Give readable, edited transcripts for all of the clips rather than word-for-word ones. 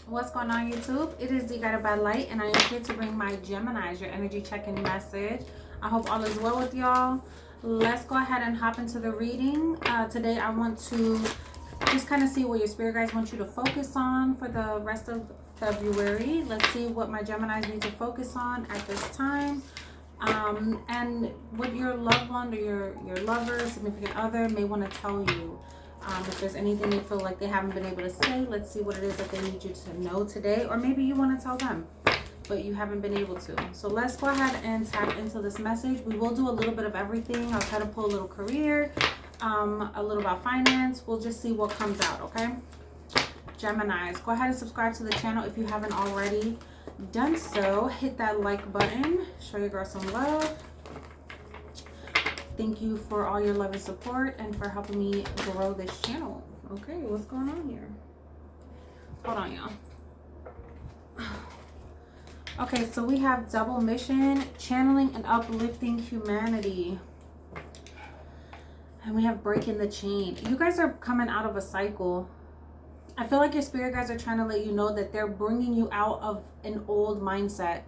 What's going on, YouTube? It is the Guided by Light, and I am here to bring my Geminis your energy check-in message. I hope all is well with y'all. Let's go ahead and hop into the reading. Today I want to just kind of see what your spirit guides want you to focus on for the rest of February. Let's see what my Geminis need to focus on at this time. And what your loved one or your lover, significant other may want to tell you. If there's anything they feel like they haven't been able to say, let's see what it is that they need you to know today. Or maybe you want to tell them, but you haven't been able to. So let's go ahead and tap into this message. We will do a little bit of everything. I'll try to pull a little career, a little about finance. We'll just see what comes out, okay? Geminis, go ahead and subscribe to the channel if you haven't already done so. Hit that like button. Show your girl some love. Thank you for all your love and support and for helping me grow this channel. Okay, what's going on here? Hold on, y'all. Okay, so we have double mission, channeling and uplifting humanity. And we have breaking the chain. You guys are coming out of a cycle. I feel like your spirit guides are trying to let you know that they're bringing you out of an old mindset.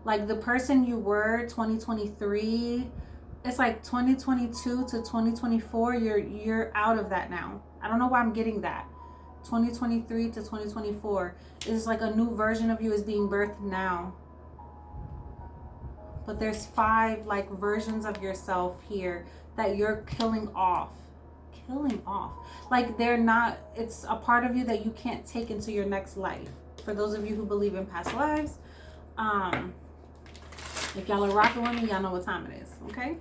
Like the person you were 2023, it's like 2022 to 2024, you're out of that now. I don't know why I'm getting that. 2023 to 2024 is like a new version of you is being birthed now. But there's 5 like versions of yourself here that you're killing off. Like they're not, it's a part of you that you can't take into your next life. For those of you who believe in past lives, if y'all are rocking with me, y'all know what time it is, okay?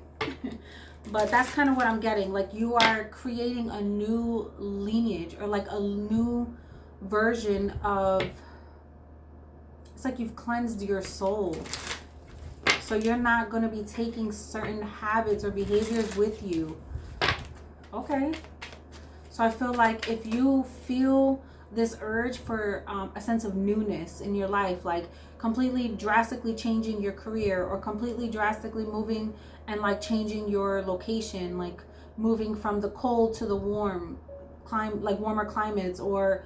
But that's kind of what I'm getting. Like you are creating a new lineage or like a new version of, it's like you've cleansed your soul. So you're not going to be taking certain habits or behaviors with you. Okay. So I feel like if you feel this urge for a sense of newness in your life, like completely drastically changing your career or completely drastically moving and like changing your location, like moving from the cold to the warm like warmer climates, or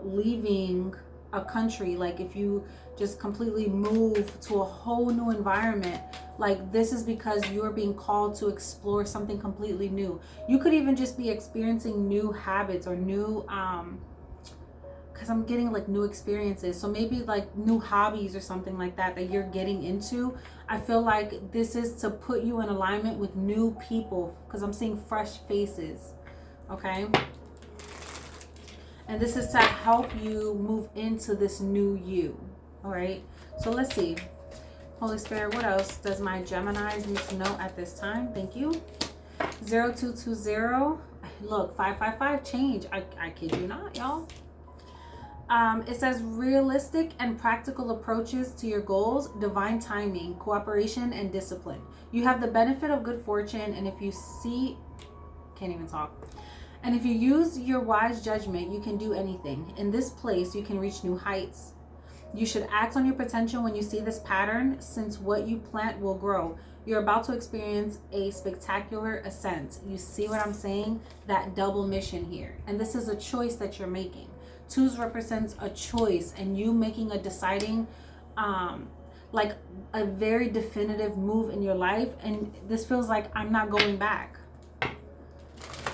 leaving a country, like if you just completely move to a whole new environment, like this is because you're being called to explore something completely new. You could even just be experiencing new habits or new because I'm getting like new experiences, so maybe like new hobbies or something like that that you're getting into. I feel like this is to put you in alignment with new people, because I'm seeing fresh faces, okay? And this is to help you move into this new you. All right, so let's see. Holy Spirit, what else does my Geminis need to know at this time? Thank you. 0220. Look, 555 change. I kid you not, y'all. It says realistic and practical approaches to your goals, divine timing, cooperation, and discipline. You have the benefit of good fortune, and if you see, can't even talk. And if you use your wise judgment, you can do anything. In this place, you can reach new heights. You should act on your potential when you see this pattern, since what you plant will grow. You're about to experience a spectacular ascent. You see what I'm saying? That double mission here. And this is a choice that you're making. 2s represents a choice, and you making a deciding, like a very definitive move in your life. And this feels like I'm not going back.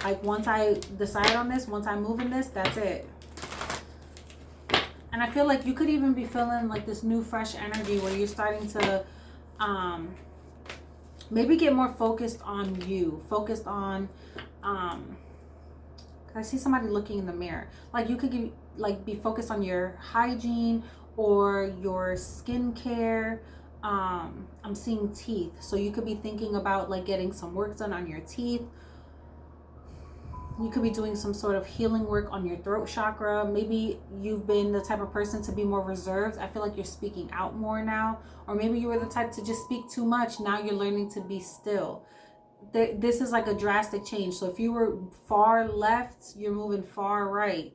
Like once I decide on this, once I move in this, that's it. And I feel like you could even be feeling like this new fresh energy where you're starting to maybe get more focused on you, focused on I see somebody looking in the mirror. Like you could be focused on your hygiene or your skincare. I'm seeing teeth. So you could be thinking about like getting some work done on your teeth. You could be doing some sort of healing work on your throat chakra. Maybe you've been the type of person to be more reserved. I feel like you're speaking out more now. Or maybe you were the type to just speak too much. Now you're learning to be still. This is like a drastic change. So if you were far left, you're moving far right.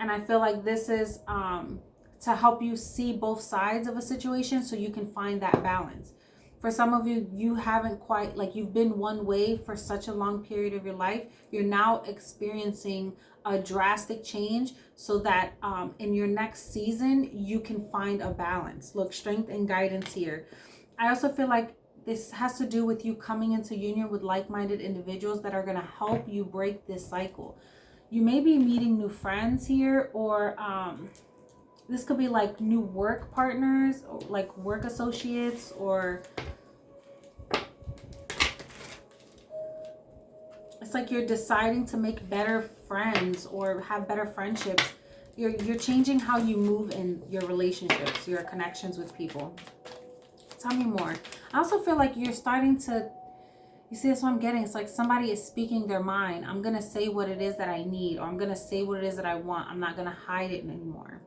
And I feel like this is to help you see both sides of a situation so you can find that balance. For some of you, you haven't quite, like you've been one way for such a long period of your life. You're now experiencing a drastic change so that in your next season you can find a balance. Look, strength and guidance here. I also feel like this has to do with you coming into union with like-minded individuals that are going to help you break this cycle. You may be meeting new friends here, or this could be like new work partners, or like work associates, or it's like you're deciding to make better friends or have better friendships. You're changing how you move in your relationships, your connections with people. Tell me more. I also feel like you're starting to, you see, that's what I'm getting. It's like somebody is speaking their mind. I'm going to say what it is that I need, or I'm going to say what it is that I want. I'm not going to hide it anymore.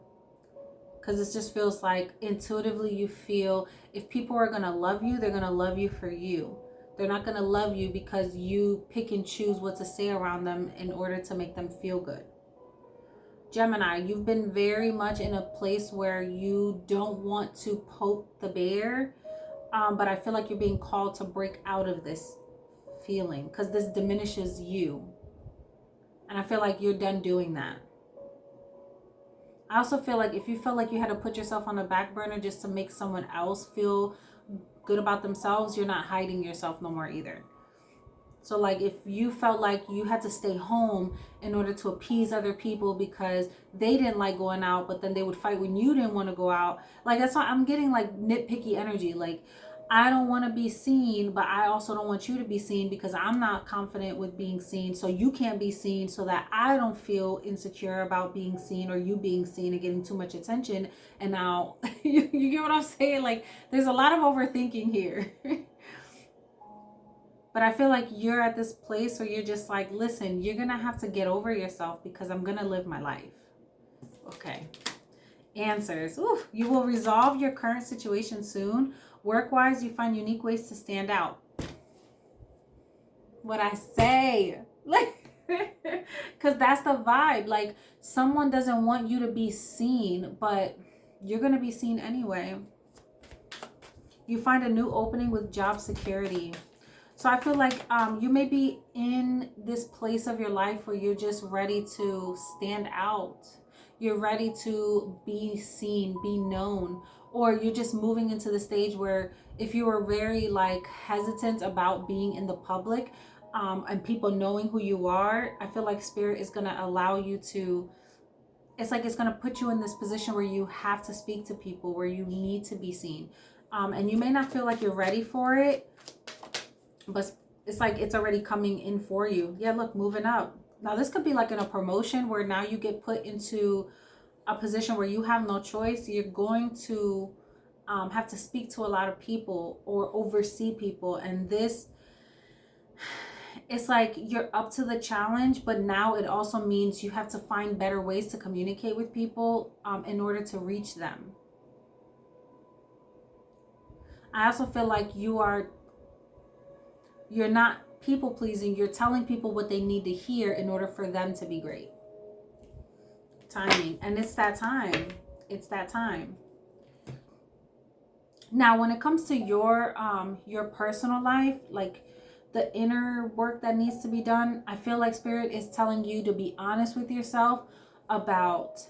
Because it just feels like intuitively you feel if people are going to love you, they're going to love you for you. They're not going to love you because you pick and choose what to say around them in order to make them feel good. Gemini, you've been very much in a place where you don't want to poke the bear, but I feel like you're being called to break out of this feeling because this diminishes you. And I feel like you're done doing that. I also feel like if you felt like you had to put yourself on the back burner just to make someone else feel good about themselves, you're not hiding yourself no more either. So like if you felt like you had to stay home in order to appease other people because they didn't like going out, but then they would fight when you didn't want to go out. Like that's why I'm getting like nitpicky energy. Like I don't want to be seen, but I also don't want you to be seen because I'm not confident with being seen. So you can't be seen so that I don't feel insecure about being seen or you being seen and getting too much attention. And now you get what I'm saying? Like there's a lot of overthinking here. But I feel like you're at this place where you're just like, listen, you're going to have to get over yourself because I'm going to live my life. Okay. Answers. Ooh, you will resolve your current situation soon. Work-wise, you find unique ways to stand out. What I say. Like, because that's the vibe. Like, someone doesn't want you to be seen, but you're going to be seen anyway. You find a new opening with job security. So I feel like you may be in this place of your life where you're just ready to stand out. You're ready to be seen, be known, or you're just moving into the stage where if you were very like hesitant about being in the public and people knowing who you are, I feel like Spirit is going to allow you to, it's like it's going to put you in this position where you have to speak to people, where you need to be seen. And you may not feel like you're ready for it, but it's like it's already coming in for you. Yeah, look, moving up. Now this could be like in a promotion where now you get put into a position where you have no choice. You're going to have to speak to a lot of people or oversee people, and this, it's like you're up to the challenge, but now it also means you have to find better ways to communicate with people in order to reach them. I also feel like you're not people pleasing. You're telling people what they need to hear in order for them to be great. Timing. And it's that time. It's that time. Now, when it comes to your personal life, like the inner work that needs to be done, I feel like Spirit is telling you to be honest with yourself about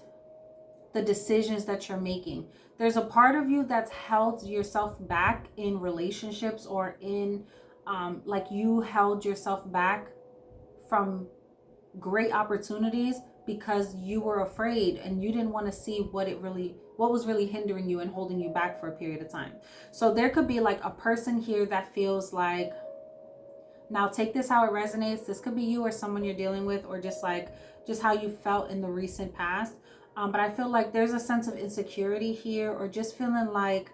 the decisions that you're making. There's a part of you that's held yourself back in relationships or in like you held yourself back from great opportunities because you were afraid and you didn't want to see what was really hindering you and holding you back for a period of time. So there could be like a person here that feels like, now take this how it resonates. This could be you or someone you're dealing with, or just how you felt in the recent past. But I feel like there's a sense of insecurity here, or just feeling like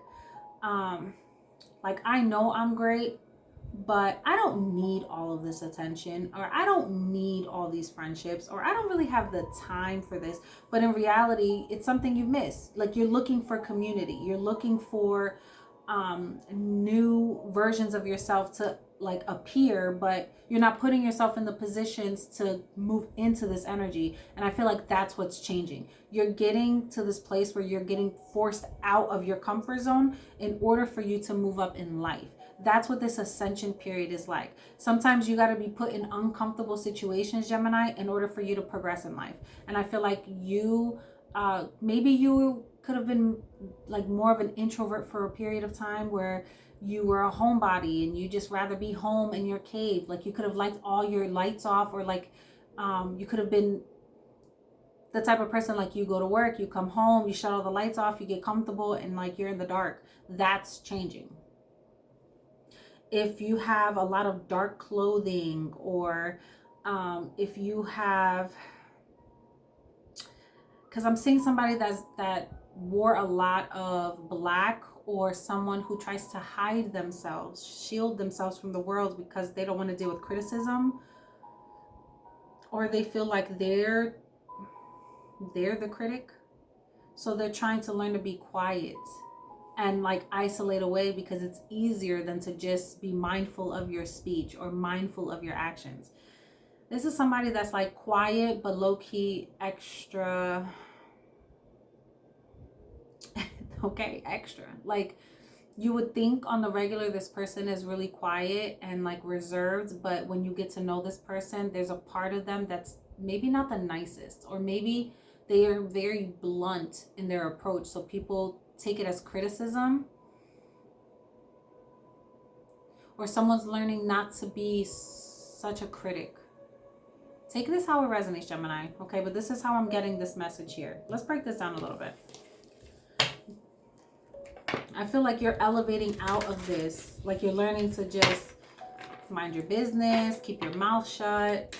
I know I'm great, but I don't need all of this attention, or I don't need all these friendships, or I don't really have the time for this. But in reality, it's something you miss. Like you're looking for community. You're looking for new versions of yourself to like appear, but you're not putting yourself in the positions to move into this energy. And I feel like that's what's changing. You're getting to this place where you're getting forced out of your comfort zone in order for you to move up in life. That's what this ascension period is like. Sometimes you got to be put in uncomfortable situations, Gemini, in order for you to progress in life. And I feel like you, maybe you could have been like more of an introvert for a period of time where you were a homebody and you just rather be home in your cave. Like you could have liked all your lights off, or like you could have been the type of person like you go to work, you come home, you shut all the lights off, you get comfortable, and like you're in the dark. That's changing. If you have a lot of dark clothing, or if you have, because I'm seeing somebody that wore a lot of black, or someone who tries to hide themselves, shield themselves from the world because they don't want to deal with criticism, or they feel like they're the critic, so they're trying to learn to be quiet and like isolate away, because it's easier than to just be mindful of your speech or mindful of your actions. This is somebody that's like quiet but low-key extra okay, extra. Like you would think on the regular this person is really quiet and like reserved, but when you get to know this person, there's a part of them that's maybe not the nicest, or maybe they are very blunt in their approach, so people take it as criticism, or someone's learning not to be such a critic. Take this how it resonates, Gemini, okay? But this is how I'm getting this message here. Let's break this down a little bit. I feel like you're elevating out of this, like you're learning to just mind your business, keep your mouth shut.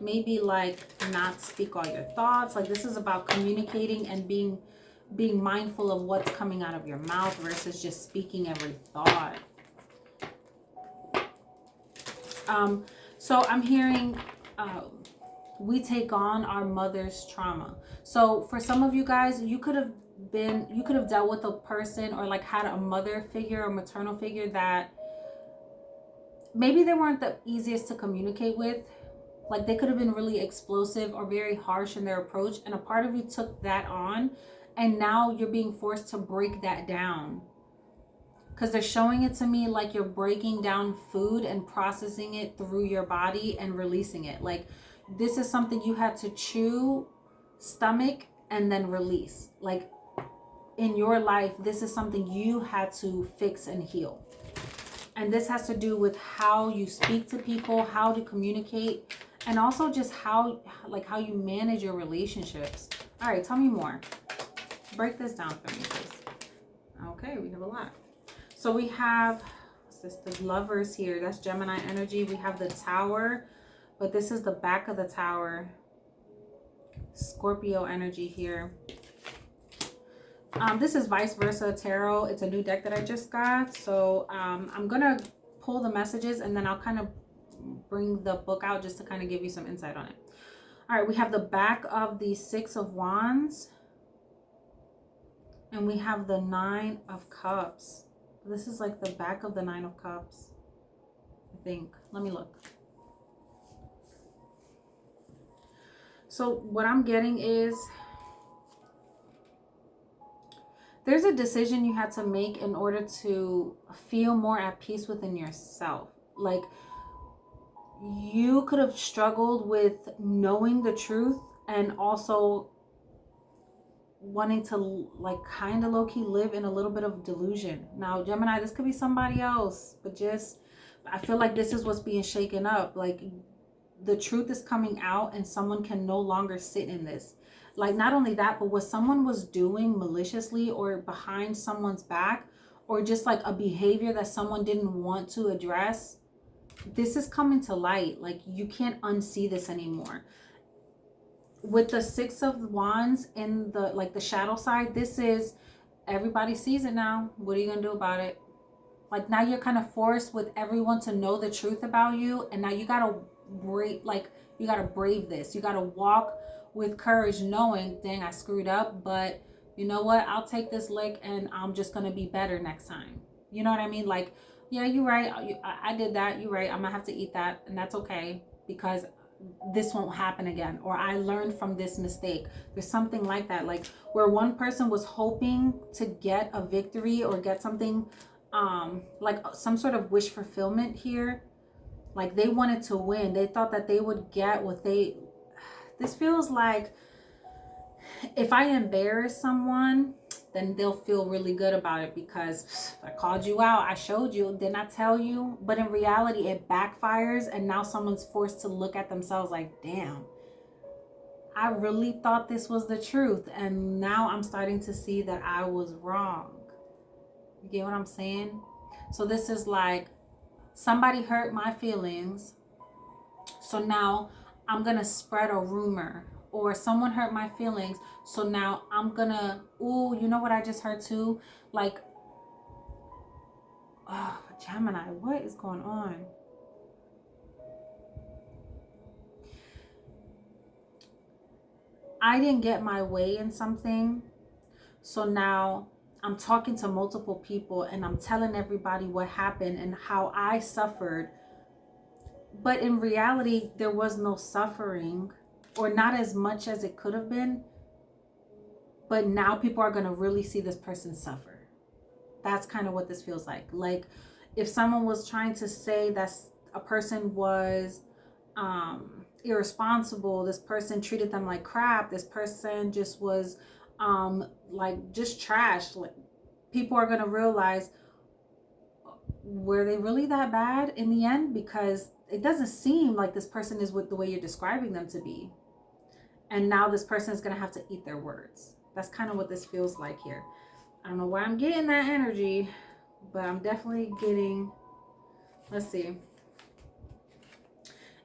Maybe like not speak all your thoughts. Like this is about communicating and being mindful of what's coming out of your mouth versus just speaking every thought. So I'm hearing we take on our mother's trauma. So for some of you guys, you could have dealt with a person, or like had a mother figure or maternal figure that maybe they weren't the easiest to communicate with. Like they could have been really explosive or very harsh in their approach, and a part of you took that on, and now you're being forced to break that down. Because they're showing it to me like you're breaking down food and processing it through your body and releasing it. Like this is something you had to chew, stomach, and then release. Like in your life, this is something you had to fix and heal. And this has to do with how you speak to people, how to communicate, and also just how you manage your relationships. All right, tell me more. Break this down for me, please. Okay, we have a lot. So we have, what's this? The Lovers here. That's Gemini energy. We have the Tower, but this is the back of the Tower. Scorpio energy here. This is Vice Versa Tarot. It's a new deck that I just got. So I'm going to pull the messages, and then I'll kind of bring the book out just to kind of give you some insight on it. All right, we have the back of the Six of Wands. And we have the Nine of Cups. This is like the back of the Nine of Cups, I think. Let me look. So what I'm getting is there's a decision you had to make in order to feel more at peace within yourself. Like you could have struggled with knowing the truth and also wanting to like kind of low-key live in a little bit of delusion. Now Gemini, this could be somebody else, but just I feel like this is what's being shaken up. Like the truth is coming out, and someone can no longer sit in this. Like not only that, but what someone was doing maliciously or behind someone's back, or just like a behavior that someone didn't want to address, this is coming to light. Like you can't unsee this anymore. With the Six of Wands in the like the shadow side, this is everybody sees it now. What are you gonna do about it? Like now you're kind of forced with everyone to know the truth about you, and now you gotta brave this. You gotta walk with courage, knowing, dang, I screwed up, but you know what? I'll take this lick, and I'm just gonna be better next time. You know what I mean? Like, yeah, you're right. I did that. You're right. I'm gonna have to eat that, and that's okay, because this won't happen again, or I learned from this mistake. There's something like that, like where one person was hoping to get a victory or get something, like some sort of wish fulfillment here. Like they wanted to win. They thought that they would get what they, this feels like if I embarrass someone, then they'll feel really good about it because I called you out, I showed you, didn't I tell you? But in reality, it backfires, and now someone's forced to look at themselves like, damn, I really thought this was the truth, and now I'm starting to see that I was wrong. You get what I'm saying? So this is like somebody hurt my feelings, so now I'm gonna spread a rumor, or someone hurt my feelings, so now I'm gonna, ooh, you know what I just heard too? Like, oh, Gemini, what is going on? I didn't get my way in something, so now I'm talking to multiple people and I'm telling everybody what happened and how I suffered. But in reality, there was no suffering, or not as much as it could have been. But now people are going to really see this person suffer. That's kind of what this feels like. Like if someone was trying to say that a person was irresponsible, this person treated them like crap, this person just was like just trash, like people are going to realize, were they really that bad in the end? Because it doesn't seem like this person is with the way you're describing them to be. And now this person is going to have to eat their words. That's kind of what this feels like here. I don't know why I'm getting that energy, but I'm definitely getting, let's see.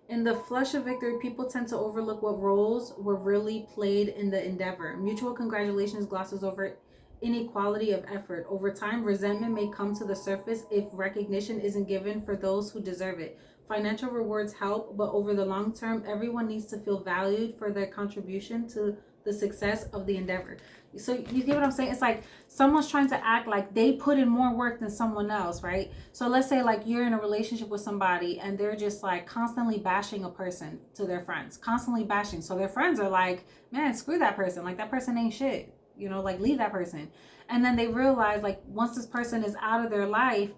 In the flush of victory, people tend to overlook what roles were really played in the endeavor. Mutual congratulations glosses over inequality of effort. Over time, resentment may come to the surface if recognition isn't given for those who deserve it. Financial rewards help, but over the long term, everyone needs to feel valued for their contribution to the success of the endeavor. So you get what I'm saying? It's like someone's trying to act like they put in more work than someone else, right? So let's say like you're in a relationship with somebody and they're just like constantly bashing a person to their friends, constantly bashing. So their friends are like, man, screw that person. Like that person ain't shit, you know, like leave that person. And then they realize like once this person is out of their life,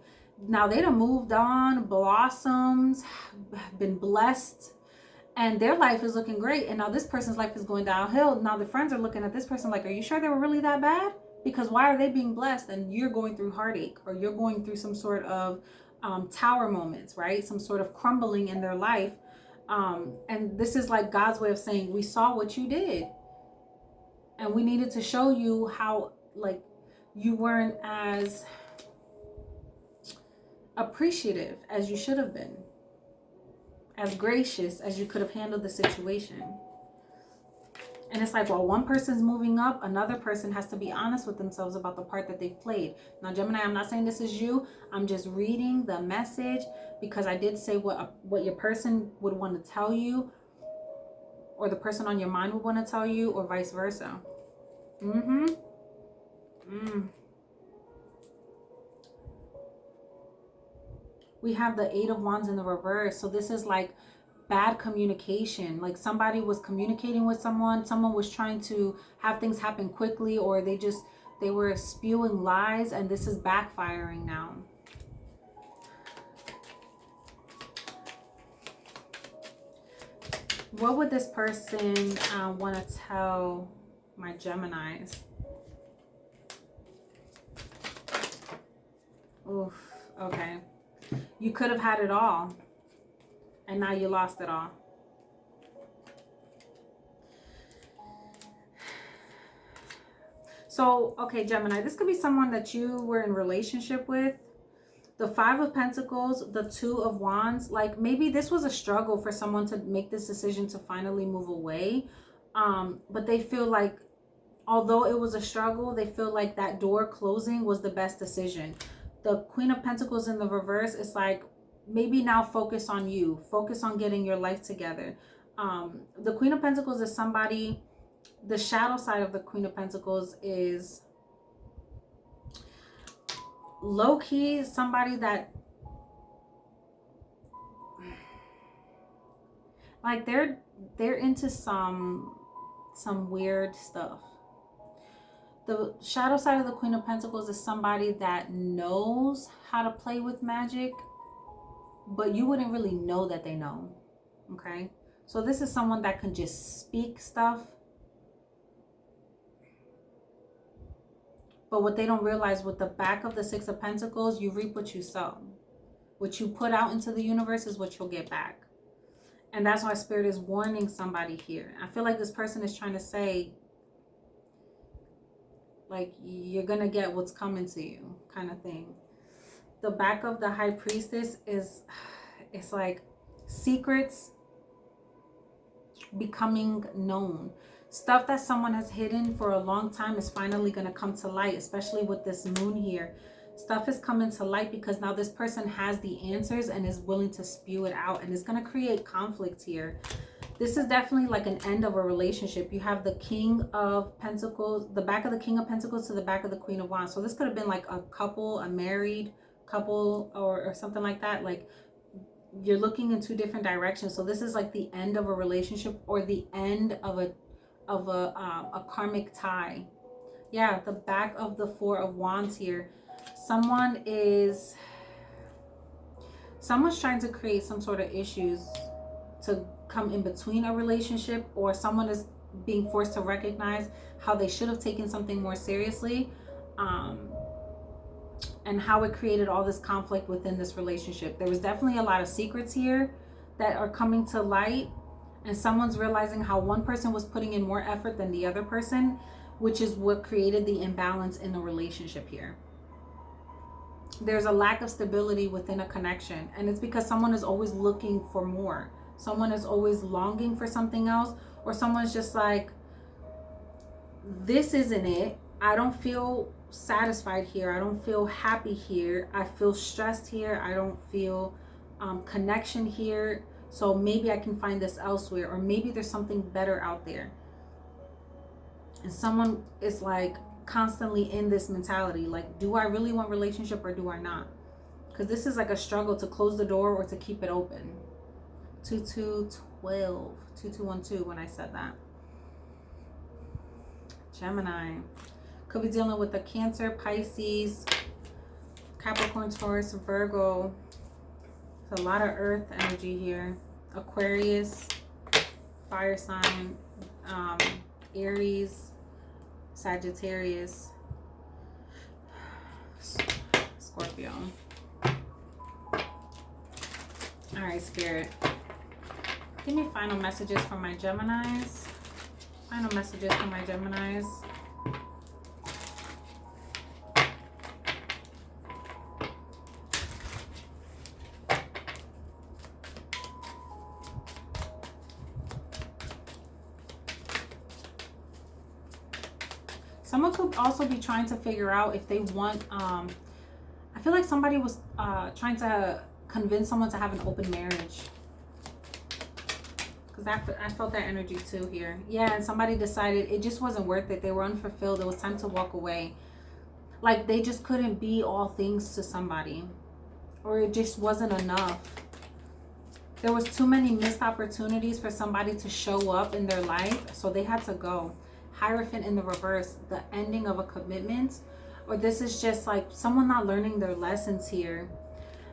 now they done moved on, blossomed, been blessed, and their life is looking great, and now this person's life is going downhill. Now the friends are looking at this person like, are you sure they were really that bad? Because why are they being blessed and you're going through heartache, or you're going through some sort of tower moments, right? Some sort of crumbling in their life. And this is like God's way of saying, we saw what you did, and we needed to show you how like you weren't as appreciative as you should have been, as gracious as you could have handled the situation. And it's like, well, one person's moving up, another person has to be honest with themselves about the part that they've played. Now, Gemini, I'm not saying this is you. I'm just reading the message because I did say what your person would want to tell you, or the person on your mind would want to tell you, or vice versa. We have the 8 of Wands in the reverse. So this is like bad communication. Like somebody was communicating with someone was trying to have things happen quickly, or they were spewing lies, and this is backfiring now. What would this person want to tell my Geminis? Oof, okay. You could have had it all, and now you lost it all. So, okay, Gemini, this could be someone that you were in relationship with. The 5 of Pentacles, the 2 of Wands, like maybe this was a struggle for someone to make this decision to finally move away. But they feel like, although it was a struggle, they feel like that door closing was the best decision. The Queen of Pentacles in the reverse is like, maybe now focus on you. Focus on getting your life together. The Queen of Pentacles is somebody, the shadow side of the Queen of Pentacles is low-key somebody that, Like they're into some weird stuff. The shadow side of the Queen of Pentacles is somebody that knows how to play with magic, but you wouldn't really know that they know. Okay? So this is someone that can just speak stuff, but what they don't realize, with the back of the Six of Pentacles, you reap what you sow. What you put out into the universe is what you'll get back. And that's why Spirit is warning somebody here. I feel like this person is trying to say, like, you're going to get what's coming to you, kind of thing. The back of the High Priestess is, it's like secrets becoming known. Stuff that someone has hidden for a long time is finally going to come to light, especially with this moon here. Stuff is coming to light because now this person has the answers and is willing to spew it out, and it's going to create conflict here. This is definitely like an end of a relationship. You have the King of Pentacles, the back of the King of Pentacles to the back of the Queen of Wands. So this could have been like a couple, a married couple, or something like that. Like, you're looking in two different directions. So this is like the end of a relationship, or the end of a karmic tie. Yeah, the back of the Four of Wands here. Someone's trying to create some sort of issues to come in between a relationship, or someone is being forced to recognize how they should have taken something more seriously, and how it created all this conflict within this relationship. There was definitely a lot of secrets here that are coming to light, and someone's realizing how one person was putting in more effort than the other person, which is what created the imbalance in the relationship here. There's a lack of stability within a connection, and it's because someone is always looking for more. Someone is always longing for something else, or someone's just like, this isn't it. I don't feel satisfied here. I don't feel happy here. I feel stressed here. I don't feel connection here. So maybe I can find this elsewhere, or maybe there's something better out there. And someone is like constantly in this mentality, like, do I really want relationship or do I not? Because this is like a struggle to close the door or to keep it open. 2212, 2212 when I said that. Gemini could be dealing with a Cancer, Pisces, Capricorn, Taurus, Virgo. There's a lot of earth energy here. Aquarius, fire sign, Aries, Sagittarius, Scorpio. All right, Spirit, give me final messages for my Geminis. Final messages for my Geminis. Someone could also be trying to figure out if they want, I feel like somebody was trying to convince someone to have an open marriage. Because I felt that energy too here. Yeah, and somebody decided it just wasn't worth it. They were unfulfilled. It was time to walk away. Like, they just couldn't be all things to somebody. Or it just wasn't enough. There was too many missed opportunities for somebody to show up in their life. So they had to go. Hierophant in the reverse, the ending of a commitment, or this is just like someone not learning their lessons here.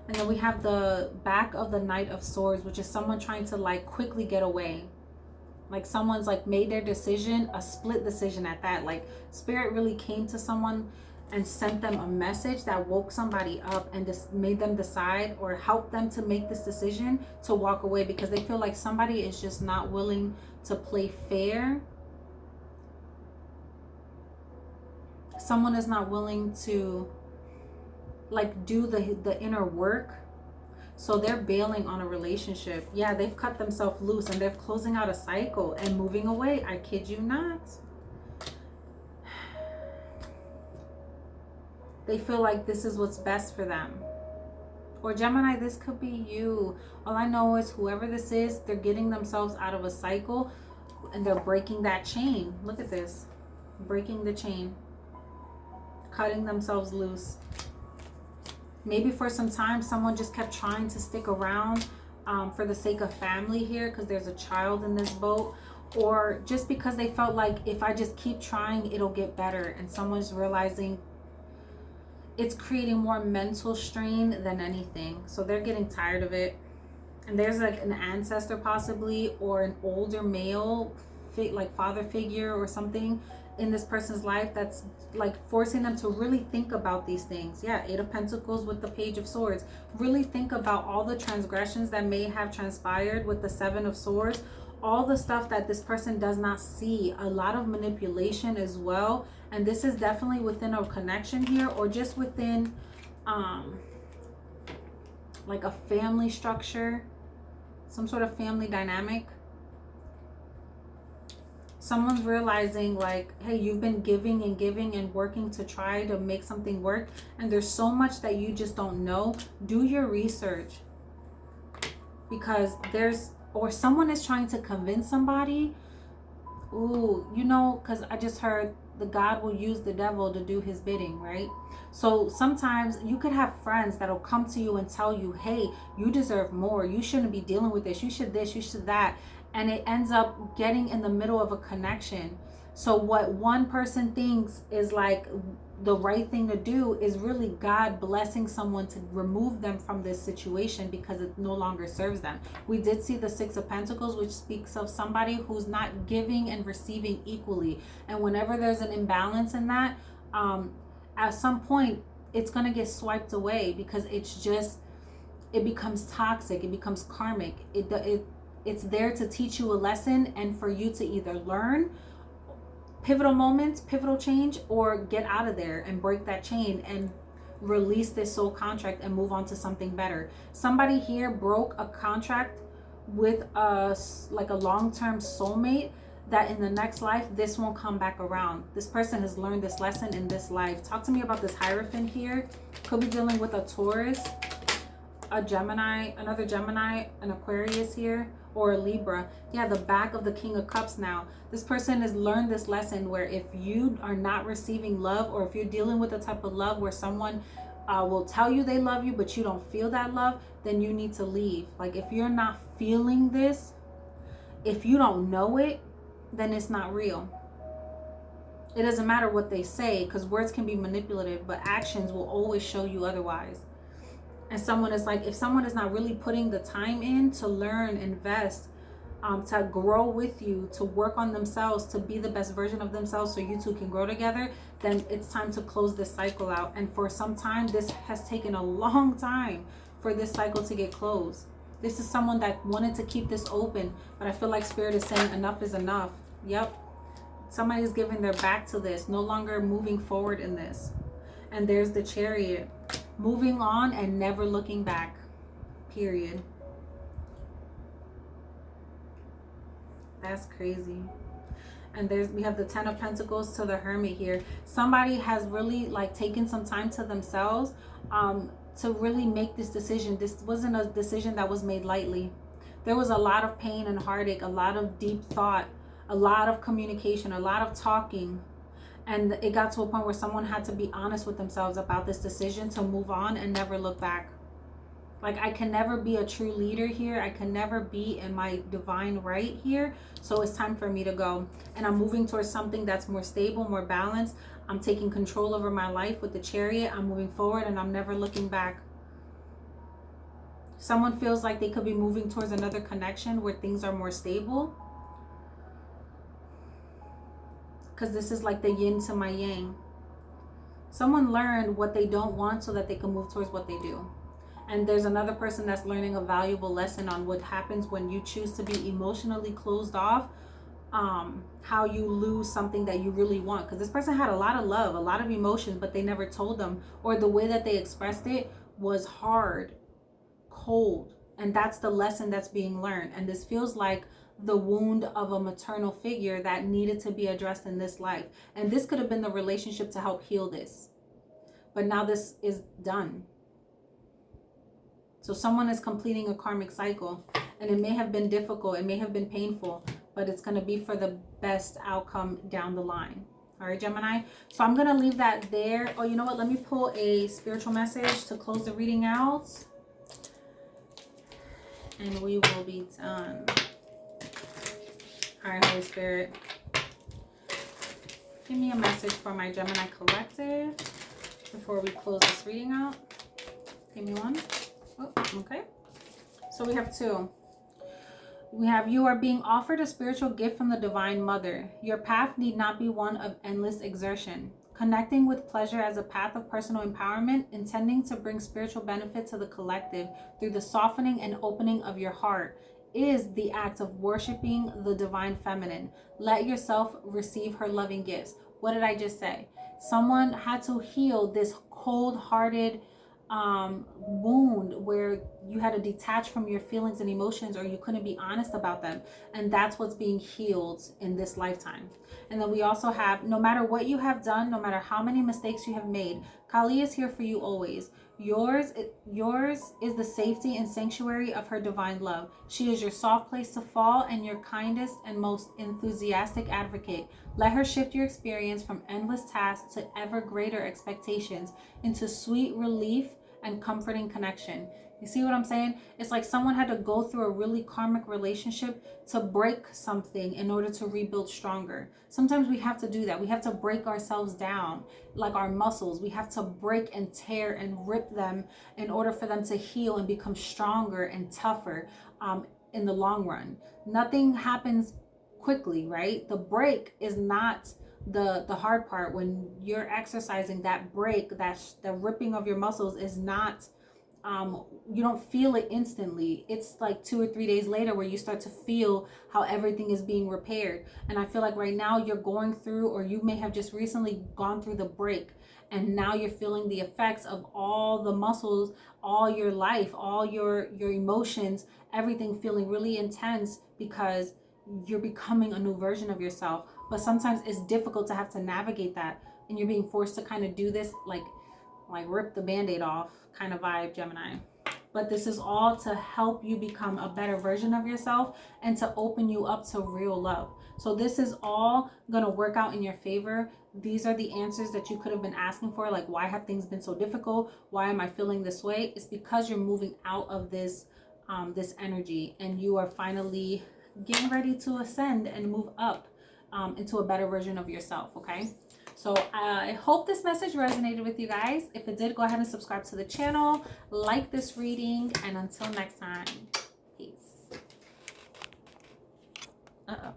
And then we have the back of the Knight of Swords, which is someone trying to like quickly get away. Like someone's like made their decision, a split decision at that. Like Spirit really came to someone and sent them a message that woke somebody up and just made them decide, or helped them to make this decision to walk away, because they feel like somebody is just not willing to play fair. Someone is not willing to like do the inner work, so they're bailing on a relationship. Yeah, they've cut themselves loose and they're closing out a cycle and moving away. I kid you not. They feel like this is what's best for them. Or Gemini, this could be you. All I know is whoever this is, they're getting themselves out of a cycle and they're breaking that chain. Look at this, breaking the chain, cutting themselves loose. Maybe for some time someone just kept trying to stick around, for the sake of family here, because there's a child in this boat, or just because they felt like if I just keep trying, it'll get better. And someone's realizing it's creating more mental strain than anything. So they're getting tired of it. And there's like an ancestor possibly, or an older male, like father figure or something in this person's life that's like forcing them to really think about these things. Yeah, Eight of Pentacles with the Page of Swords. Really think about all the transgressions that may have transpired with the Seven of Swords. All the stuff that this person does not see. A lot of manipulation as well. And this is definitely within a connection here, or just within like a family structure, some sort of family dynamic. Someone's realizing like, hey, you've been giving and giving and working to try to make something work, and there's so much that you just don't know. Do your research, because or someone is trying to convince somebody. Ooh, you know, because I just heard the God will use the devil to do his bidding, right? So sometimes you could have friends that'll come to you and tell you, hey, you deserve more. You shouldn't be dealing with this. You should this, you should that. And it ends up getting in the middle of a connection. So what one person thinks is like the right thing to do is really God blessing someone to remove them from this situation because it no longer serves them. We did see the Six of Pentacles, which speaks of somebody who's not giving and receiving equally. And whenever there's an imbalance in that, at some point it's going to get swiped away, because it becomes toxic, it becomes karmic. It's there to teach you a lesson and for you to either learn pivotal moments, pivotal change, or get out of there and break that chain and release this soul contract and move on to something better. Somebody here broke a contract with a long-term soulmate that in the next life, this won't come back around. This person has learned this lesson in this life. Talk to me about this Hierophant here. Could be dealing with a Taurus, a Gemini, another Gemini, an Aquarius here, or a Libra. Yeah, the back of the King of Cups now. This person has learned this lesson where if you are not receiving love, or if you're dealing with a type of love where someone will tell you they love you, but you don't feel that love, then you need to leave. Like if you're not feeling this, if you don't know it, then it's not real. It doesn't matter what they say, because words can be manipulative, but actions will always show you otherwise. And someone is like, if someone is not really putting the time in to learn, invest, to grow with you, to work on themselves, to be the best version of themselves so you two can grow together, then it's time to close this cycle out. And for some time, this has taken a long time for this cycle to get closed. This is someone that wanted to keep this open, but I feel like Spirit is saying enough is enough. Yep. Somebody's giving their back to this, no longer moving forward in this. And there's the Chariot. Moving on and never looking back. Period. That's crazy. And we have the Ten of Pentacles to the Hermit here. Somebody has really like taken some time to themselves to really make this decision. This wasn't a decision that was made lightly. There was a lot of pain and heartache, a lot of deep thought, a lot of communication, a lot of talking. And it got to a point where someone had to be honest with themselves about this decision to move on and never look back. Like, I can never be a true leader here. I can never be in my divine right here. So it's time for me to go. And I'm moving towards something that's more stable, more balanced. I'm taking control over my life with the Chariot. I'm moving forward and I'm never looking back. Someone feels like they could be moving towards another connection where things are more stable. Because this is like the yin to my yang. Someone learned what they don't want so that they can move towards what they do. And there's another person that's learning a valuable lesson on what happens when you choose to be emotionally closed off. How you lose something that you really want. Because this person had a lot of love, a lot of emotions, but they never told them. Or the way that they expressed it was hard, cold. And that's the lesson that's being learned. And this feels like the wound of a maternal figure that needed to be addressed in this life. And this could have been the relationship to help heal this. But now this is done. So someone is completing a karmic cycle. And it may have been difficult. It may have been painful. But it's going to be for the best outcome down the line. All right, Gemini. So I'm going to leave that there. Oh, you know what? Let me pull a spiritual message to close the reading out. and we will be done. All right, Holy Spirit, give me a message for my Gemini collective before we close this reading out. Give me one. Oh, okay. So we have two. We have, you are being offered a spiritual gift from the Divine Mother. Your path need not be one of endless exertion. Connecting with pleasure as a path of personal empowerment, intending to bring spiritual benefit to the collective through the softening and opening of your heart, is the act of worshiping the Divine Feminine. Let yourself receive her loving gifts. What did I just say? Someone had to heal this cold-hearted wound where you had to detach from your feelings and emotions, or you couldn't be honest about them, and that's what's being healed in this lifetime. And then we also have, no matter what you have done, no matter how many mistakes you have made, Kali is here for you always. Yours is the safety and sanctuary of her divine love. She is your soft place to fall and your kindest and most enthusiastic advocate. Let her shift your experience from endless tasks to ever greater expectations into sweet relief and comforting connection. You see what I'm saying? It's like someone had to go through a really karmic relationship to break something in order to rebuild stronger. Sometimes we have to do that. We have to break ourselves down, like our muscles. We have to break and tear and rip them in order for them to heal and become stronger and tougher in the long run. Nothing happens quickly, right? The break is not the hard part. When you're exercising, that break, that the ripping of your muscles is not you don't feel it instantly. It's like 2 or 3 days later where you start to feel how everything is being repaired. And I feel like right now you're going through, or you may have just recently gone through the break, and now you're feeling the effects of all the muscles, all your life, all your emotions, everything feeling really intense because you're becoming a new version of yourself. But sometimes it's difficult to have to navigate that, and you're being forced to kind of do this like rip the band-aid off kind of vibe, Gemini. But this is all to help you become a better version of yourself and to open you up to real love. So this is all gonna work out in your favor. These are the answers that you could have been asking for, like, why have things been so difficult? Why am I feeling this way? It's because you're moving out of this this energy, and you are finally getting ready to ascend and move up into a better version of yourself, okay? So I hope this message resonated with you guys. If it did, go ahead and subscribe to the channel, like this reading, and until next time, peace. Uh-oh.